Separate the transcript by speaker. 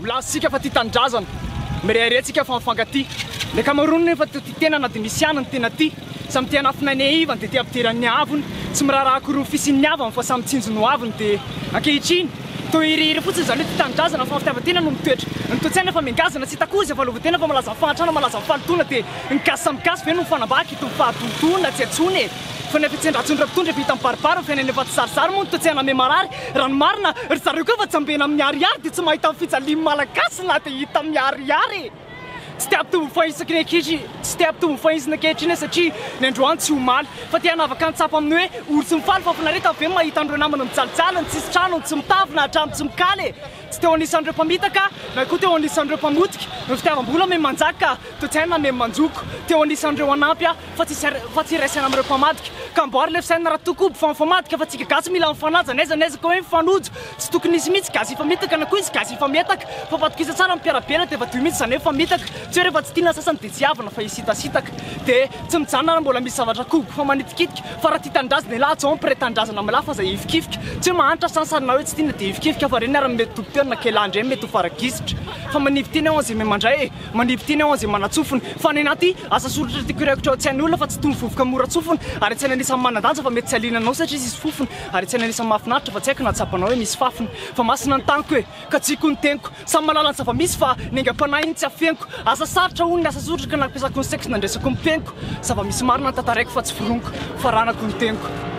Speaker 1: Milasika fa ty tanindrazana mirehiretsika fa mifankaty le kamarony nefa ty tena na de misy anany tena ty samy tia nafinany ivany de tia ampitirany avony tsy miraharaha akory fisin'ny avany fa samy tsinjony avony de ankehitriny to iriry fotsiny zany hoe ty tanindrazana fa fitiavan-tena no mitoetra ny toe-tsaina fa miangazana tsy takozy fa lova-tena fa malaza fahatrana malaza fahalotona de mikasy samikasy ve no mifanambaka ito fahatolotona tsy atsony fa nefa tsendratsondra mpitondra vita miparipary fiainana efa tsy sarisary moa ny toe-tsaina ame marary rano marina ry zareo koa fa tsy ambena amin'ny ariary de tsy mahita amin'ny fijaliany malagasy na de hita amin'ny ariary tsy tia ampitovy fahisaka ankehitriny tsy tia ampitovy fahisana ankehitriny satria ny androany tsy homaly fa tia hanavaka ny tsapa amin'ny hoe olo tsy mifaly fa finareta ave mahita andreo namana mijaljalany tsisy trano tsy mitavina trano tsy mikaly tsy teo anisan'ireo mpamitaka na koa teo anisan'ireo mpamotika ny fitiavam-bola ame manjaka toe-tsaina ame manjoko teo anisan'ireo anampy fa tsy iraisana amin'ireo mpamadika ka mboary le fisaina raha tokoby fa mifamadika fa tsika gasy mila mifanaja naiza koa hoe mifanojo tsy tokony izy mihitsy gasy ifamitaka na koa izy gasy ifametaka fa fatokisa tsara mpiarabela de efa toy mihitsy zany hoe famitaka tsy hoe rehefa tsy tiana sasany de tsy havana fa hisitasitaka de tsy mijanona mbola misy zavatra kobo fa manitikitika fa raha ty tanindrazana laha tsy ao mpiray-tanindrazana milaha fa zay ifikifika tsy hoe mahanitra sansarina hoe tsy tiana de ifikifika fa reny ary mety topotena kelandra eny mety ho faragisitra fa manivy-teny ao zay mandray manivy-teny ao zay manatsofony fa ny anaty asa soratra tiako iraikitra tsy hain'olona fa tsy tony vovoka mora tsofony ary tsy anisan'ny manadanja fa mety tsy alinanao satria izy fofony ary tsy anisan'ny mahafinaritra fa tsy haiko na tsapanao hoe misy fafiny fa masina ny taniko hoe ka tsiko ny teniko samy manala ny zava-misy fa ny angam-panahy iny tsy afeniko asa sarotra hono ny asa soratra ka nampiasako ny sexe nandresako ny peniko zava-misy marina ny tantaraiko fa tsy foroniko fa ranako ny teniko